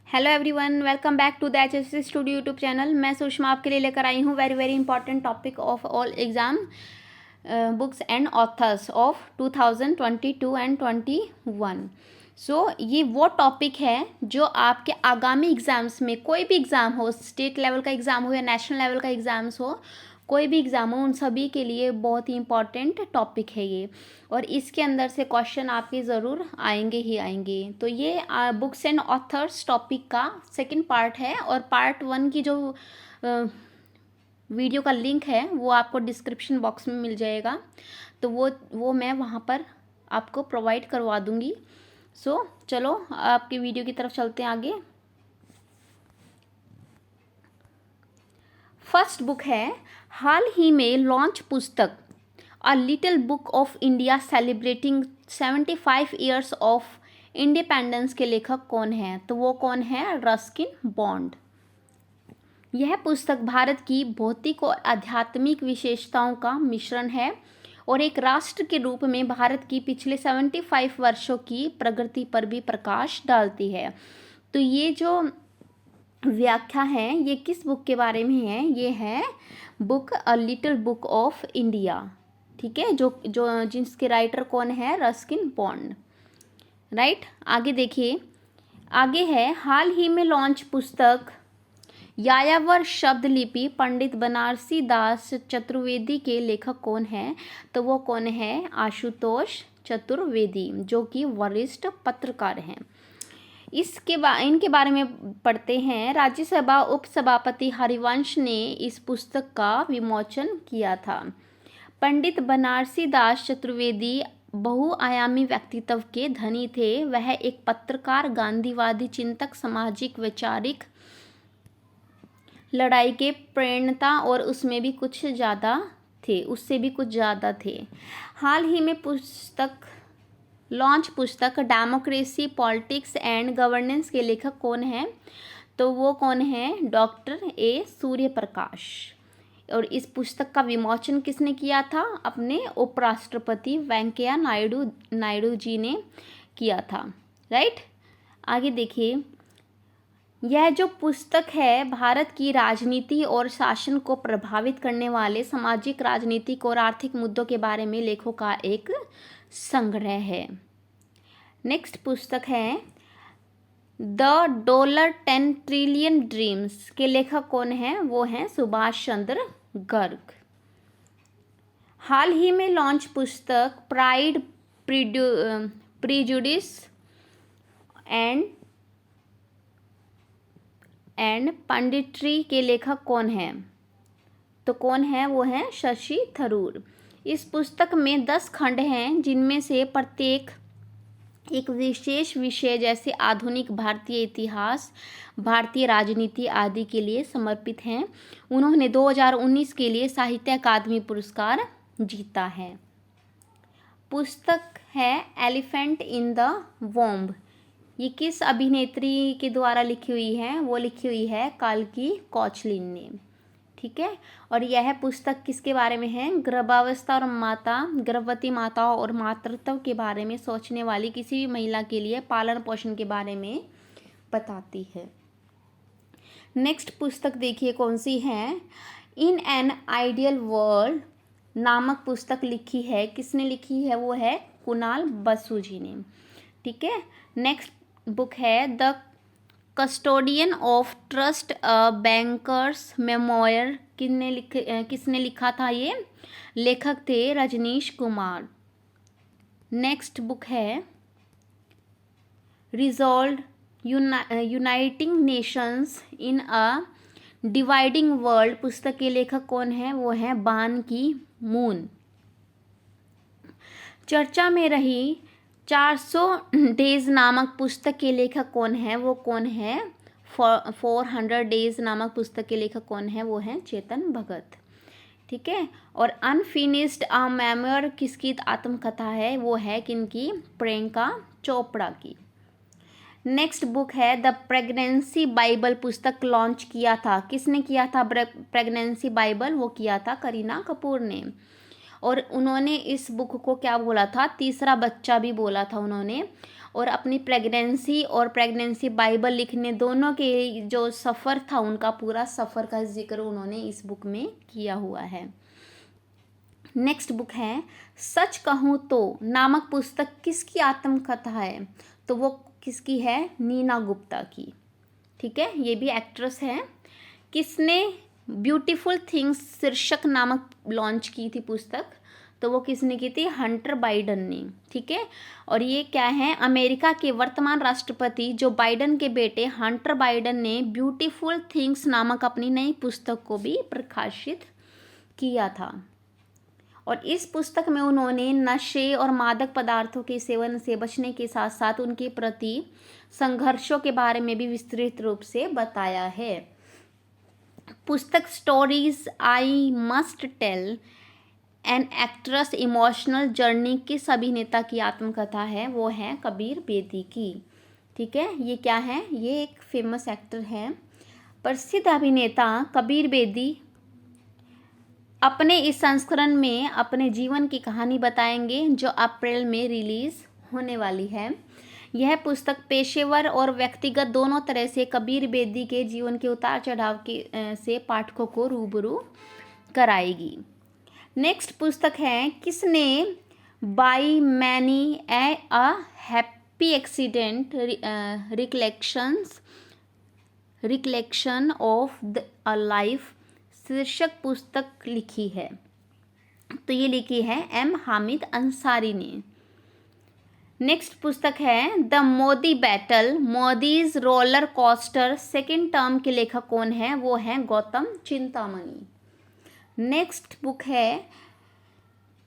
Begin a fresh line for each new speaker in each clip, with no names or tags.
Hello everyone, welcome back to the HSC studio YouTube channel. मैं सुषमा आपके लिए लेकर आई हूँ very important topic of all exam books and authors of 2022 and 21। So ये वो टॉपिक है जो आपके आगामी एग्जाम्स में, कोई भी एग्ज़ाम हो, स्टेट लेवल का एग्ज़ाम हो या नेशनल लेवल का एग्ज़ाम्स हो, कोई भी एग्ज़ाम हो, उन सभी के लिए बहुत ही इम्पॉर्टेंट टॉपिक है ये। और इसके अंदर से क्वेश्चन आपके ज़रूर आएंगे ही आएंगे। तो ये बुक्स एंड ऑथर्स टॉपिक का सेकंड पार्ट है, और पार्ट 1 की जो वीडियो का लिंक है वो आपको डिस्क्रिप्शन बॉक्स में मिल जाएगा। तो वो मैं वहाँ पर आपको प्रोवाइड करवा दूँगी। सो चलो आपकी वीडियो की तरफ चलते हैं आगे। फर्स्ट बुक है हाल ही में लॉन्च पुस्तक a little book of India celebrating 75 years of independence के लेखक कौन है? तो वो कौन है? Ruskin bond. यह पुस्तक भारत की भौतिक और आध्यात्मिक विशेषताओं का मिश्रण है और एक राष्ट्र के रूप में भारत की पिछले 75 वर्षों की प्रगति पर भी प्रकाश डालती है। तो ये जो व्याख्या है ये किस बुक के बारे में है? ये है book a little book of India. ठीक है, जो जिसके राइटर कौन है? Ruskin bond. राइट, आगे देखिए। आगे है हाल ही में लॉन्च पुस्तक यायावर शब्द लिपि पंडित बनारसी दास चतुर्वेदी के लेखक कौन है? तो वो कौन है? आशुतोष चतुर्वेदी, जो कि वरिष्ठ पत्रकार हैं। इनके बारे में पढ़ते हैं। राज्यसभा उपसभापति हरिवंश ने इस पुस्तक का विमोचन किया था। पंडित बनारसी दास चतुर्वेदी बहुआयामी व्यक्तित्व के धनी थे। वह एक पत्रकार, गांधीवादी चिंतक, सामाजिक वैचारिक लड़ाई के प्रेरणता और उससे भी कुछ ज़्यादा थे। हाल ही में लॉन्च पुस्तक डेमोक्रेसी, पॉलिटिक्स एंड गवर्नेंस के लेखक कौन है? तो वो कौन है? Doctor A Suryaprakash. और इस पुस्तक का विमोचन किसने किया था? अपने उपराष्ट्रपति वेंकैया नायडू जी ने किया था। राइट, आगे देखिए। यह जो पुस्तक है भारत की राजनीति और शासन को प्रभावित करने वाले सामाजिक, राजनीतिक और आर्थिक मुद्दों के बारे में लेखों का एक संग्रह है। नेक्स्ट पुस्तक है द $10 ट्रिलियन ड्रीम्स के लेखक कौन है? वो हैं सुभाष चंद्र गर्ग। हाल ही में लॉन्च पुस्तक प्राइड, प्रीजुडिस एंड पंडिट्री के लेखक कौन है? तो कौन है? वो है शशि थरूर। इस पुस्तक में 10 खंड हैं, जिनमें से प्रत्येक एक विशेष विषय जैसे आधुनिक भारतीय इतिहास, भारतीय राजनीति आदि के लिए समर्पित हैं। उन्होंने 2019 के लिए साहित्य अकादमी पुरस्कार जीता है। पुस्तक है एलिफेंट इन द वॉम्ब। ये किस अभिनेत्री के द्वारा लिखी हुई है? वो लिखी हुई है काल्की कोचलिन ने। ठीक है, और यह पुस्तक किसके बारे में है? गर्भावस्था और गर्भवती माता और मातृत्व के बारे में सोचने वाली किसी भी महिला के लिए पालन पोषण के बारे में बताती है। नेक्स्ट पुस्तक देखिए कौन सी है। इन एन आइडियल वर्ल्ड नामक पुस्तक लिखी है, किसने लिखी है? वो है कुणाल बसु जी ने। ठीक है, नेक्स्ट बुक है the custodian of trust a bankers memoir. किसने लिखा था? ये लेखक थे रजनीश कुमार। नेक्स्ट बुक है रिजॉल्व यूनाइटिंग नेशंस इन अ डिवाइडिंग वर्ल्ड। पुस्तक के लेखक कौन है? वो है बान की मून। चर्चा में रही 400 डेज नामक पुस्तक के लेखक कौन है? वो कौन है? 400 डेज नामक पुस्तक के लेखक कौन है? वो है चेतन भगत। ठीक है, और अनफिनिश्ड अ मेमोयर किसकी आत्मकथा है? वो है किनकी? प्रियंका चोपड़ा की। नेक्स्ट बुक है द प्रेगनेंसी बाइबल। पुस्तक लॉन्च किया था, किसने किया था प्रेगनेंसी बाइबल? वो किया था करीना कपूर ने। और उन्होंने इस बुक को क्या बोला था? तीसरा बच्चा भी बोला था उन्होंने। और अपनी प्रेगनेंसी और प्रेगनेंसी बाइबल लिखने दोनों के जो सफ़र था, उनका पूरा सफ़र का जिक्र उन्होंने इस बुक में किया हुआ है। नेक्स्ट बुक है सच कहूँ तो नामक पुस्तक किसकी आत्मकथा है? तो वो किसकी है? नीना गुप्ता की। ठीक है, ये भी एक्ट्रेस है। किसने ब्यूटीफुल थिंग्स शीर्षक नामक लॉन्च की थी पुस्तक? तो वो किसने की थी? हंटर बाइडन ने। ठीक है, और ये क्या है? अमेरिका के वर्तमान राष्ट्रपति जो बाइडन के बेटे हंटर बाइडन ने ब्यूटीफुल थिंग्स नामक अपनी नई पुस्तक को भी प्रकाशित किया था। और इस पुस्तक में उन्होंने नशे और मादक पदार्थों के सेवन से बचने के साथ साथ उनके प्रति संघर्षों के बारे में भी विस्तृत रूप से बताया है। पुस्तक stories I must tell an actress emotional journey किस अभिनेता की आत्मकथा है? वो है कबीर बेदी की। ठीक है, ये क्या है? ये एक फेमस एक्टर है। प्रसिद्ध अभिनेता कबीर बेदी अपने इस संस्करण में अपने जीवन की कहानी बताएंगे जो अप्रैल में रिलीज होने वाली है। यह पुस्तक पेशेवर और व्यक्तिगत दोनों तरह से कबीर बेदी के जीवन के उतार चढ़ाव के से पाठकों को रूबरू कराएगी। नेक्स्ट पुस्तक है किसने by many a a happy accident recollection of the a life शीर्षक पुस्तक लिखी है? तो ये लिखी है एम हामिद अंसारी ने। नेक्स्ट पुस्तक है the Modi battle Modi's roller coaster second term के लेखक कौन है? वो है गौतम चिंतामणि। नेक्स्ट बुक है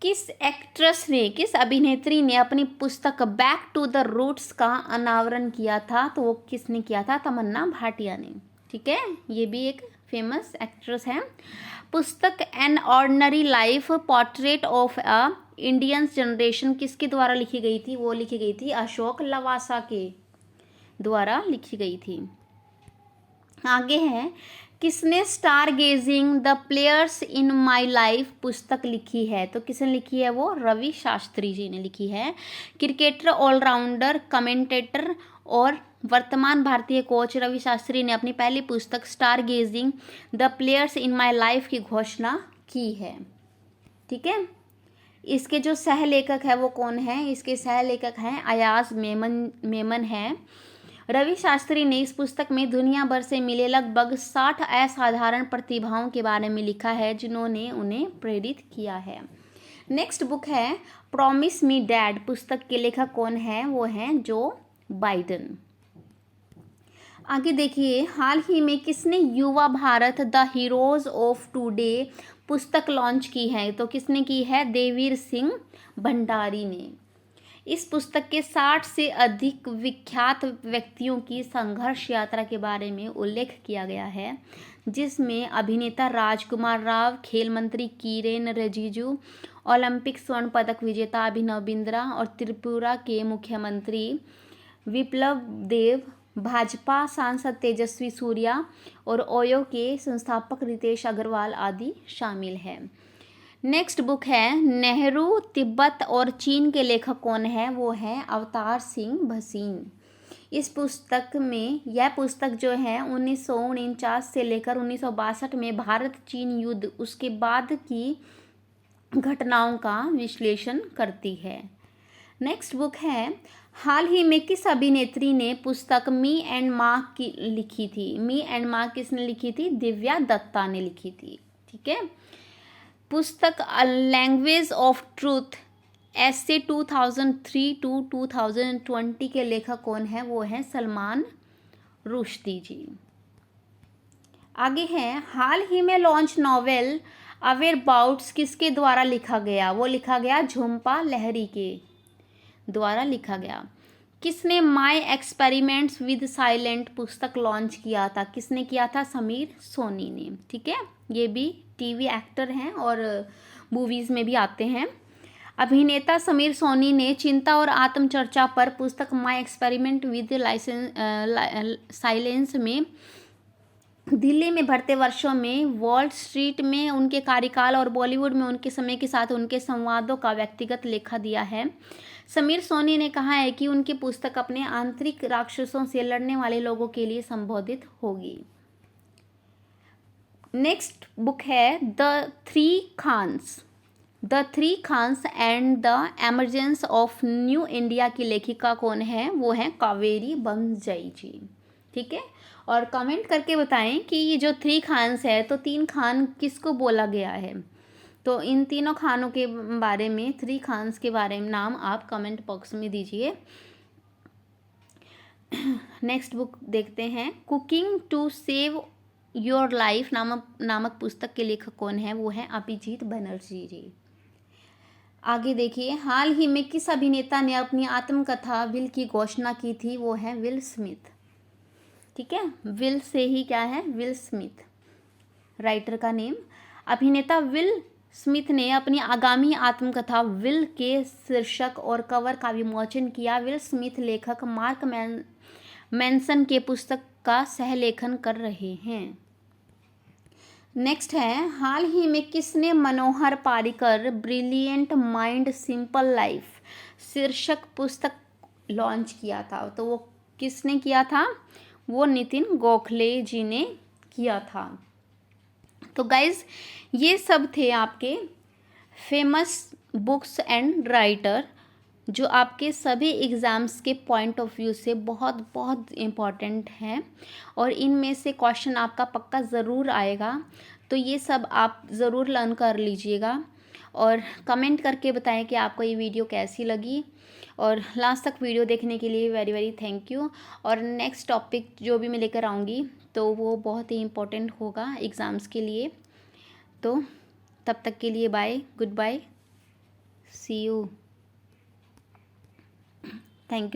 किस एक्ट्रेस ने, किस अभिनेत्री ने अपनी पुस्तक बैक टू द रूट्स का अनावरण किया था? तो वो किसने किया था? तमन्ना भाटिया ने। ठीक है, ये भी एक फेमस एक्ट्रेस है। पुस्तक an ordinary life portrait of a Indian generation किसके द्वारा लिखी गई थी? वो लिखी गई थी अशोक लवासा के द्वारा लिखी गई थी। आगे है किसने star gazing the players in my life पुस्तक लिखी है? तो किसने लिखी है? वो रवि शास्त्री जी ने लिखी है। क्रिकेटर, ऑलराउंडर, कमेंटेटर और वर्तमान भारतीय कोच रवि शास्त्री ने अपनी पहली पुस्तक star gazing the players in my life की घोषणा की है। ठीक है, इसके जो सह लेखक है वो कौन है? इसके सह लेखक हैं अयाज मेमन है। रवि शास्त्री ने इस पुस्तक में दुनिया भर से मिले लगभग 60 असाधारण प्रतिभाओं के बारे में लिखा है जिन्होंने उन्हें प्रेरित किया है। नेक्स्ट बुक है प्रॉमिस मी डैड पुस्तक के लेखक कौन है? वो हैं जो बाइडन। आगे देखिए हाल ही में किसने युवा Bharat the heroes of today पुस्तक लॉन्च की है? तो किसने की है? देवीर सिंह भंडारी ने। इस पुस्तक के 60 से अधिक विख्यात व्यक्तियों की संघर्ष यात्रा के बारे में उल्लेख किया गया है, जिसमें अभिनेता राजकुमार राव, खेल मंत्री किरेन रिजिजू, ओलंपिक स्वर्ण पदक विजेता अभिनव बिंद्रा और त्रिपुरा के मुख्यमंत्री विप्लव देव, भाजपा सांसद तेजस्वी सूर्या और ओयो के संस्थापक रितेश अग्रवाल आदि शामिल हैं। नेक्स्ट बुक है नेहरू, तिब्बत और चीन के लेखक कौन है? वो है अवतार सिंह भसीन। इस पुस्तक में यह पुस्तक जो है 1949 से लेकर 1962 में भारत चीन युद्ध उसके बाद की घटनाओं का विश्लेषण करती है। नेक्स्ट बुक है हाल ही में किस अभिनेत्री ने पुस्तक मी एंड माँ की लिखी थी? मी एंड माँ किसने लिखी थी? दिव्या दत्ता ने लिखी थी। ठीक है, पुस्तक अ लैंग्वेज ऑफ ट्रूथ ऐसे 2003 टू 2020 के लेखक कौन है? वो हैं सलमान रुश्दी जी। आगे है हाल ही में लॉन्च नॉवेल अवेयर बाउट्स किसके द्वारा लिखा गया? वो लिखा गया झुम्पा लहरी के द्वारा लिखा गया। किसने माय एक्सपेरिमेंट्स विद साइलेंट पुस्तक लॉन्च किया था? किसने किया था? समीर सोनी ने। ठीक है, ये भी टीवी एक्टर हैं और मूवीज़ में भी आते हैं। अभिनेता समीर सोनी ने चिंता और आत्मचर्चा पर पुस्तक माय एक्सपेरिमेंट विद साइलेंस में दिल्ली में बढ़ते वर्षों में वॉल स्ट्रीट में उनके कार्यकाल और बॉलीवुड में उनके समय के साथ उनके संवादों का व्यक्तिगत लेखा दिया है। समीर सोनी ने कहा है कि उनकी पुस्तक अपने आंतरिक राक्षसों से लड़ने वाले लोगों के लिए संबोधित होगी। नेक्स्ट बुक है the three Khans and the emergence of new India की लेखिका कौन है? वो है कावेरी बंजई जी। ठीक है, और कमेंट करके बताएं कि ये जो थ्री खान्स है तो तीन खान किसको बोला गया है। तो इन तीनों खानों के बारे में, थ्री खान्स के बारे में नाम आप कमेंट बॉक्स में दीजिए। नेक्स्ट बुक देखते हैं, cooking to save your life नामक पुस्तक के लेखक कौन है? वो है अभिजीत बनर्जी जी। आगे देखिए, हाल ही में किस अभिनेता ने अपनी आत्मकथा विल की घोषणा की थी? वो है विल स्मिथ। ठीक है, विल से ही क्या है? विल स्मिथ, राइटर का नेम। अभिनेता विल स्मिथ ने अपनी आगामी आत्मकथा विल के शीर्षक और कवर का विमोचन किया। विल स्मिथ लेखक मार्क मैनसन के पुस्तक का सहलेखन कर रहे हैं। नेक्स्ट है, हाल ही में किसने Manohar Parrikar brilliant mind simple life शीर्षक पुस्तक लॉन्च किया था? तो वो किसने किया था? वो नितिन गोखले जी ने किया था। तो गाइज, ये सब थे आपके फेमस बुक्स एंड राइटर जो आपके सभी एग्ज़ाम्स के पॉइंट ऑफ व्यू से बहुत बहुत इम्पॉर्टेंट हैं, और इनमें से क्वेश्चन आपका पक्का ज़रूर आएगा। तो ये सब आप ज़रूर लर्न कर लीजिएगा, और कमेंट करके बताएं कि आपको ये वीडियो कैसी लगी। और लास्ट तक वीडियो देखने के लिए वेरी वेरी थैंक यू। और नेक्स्ट टॉपिक जो भी मैं लेकर आऊँगी तो वो बहुत ही इम्पोर्टेंट होगा एग्ज़ाम्स के लिए। तो तब तक के लिए bye, good bye, see you, thank you.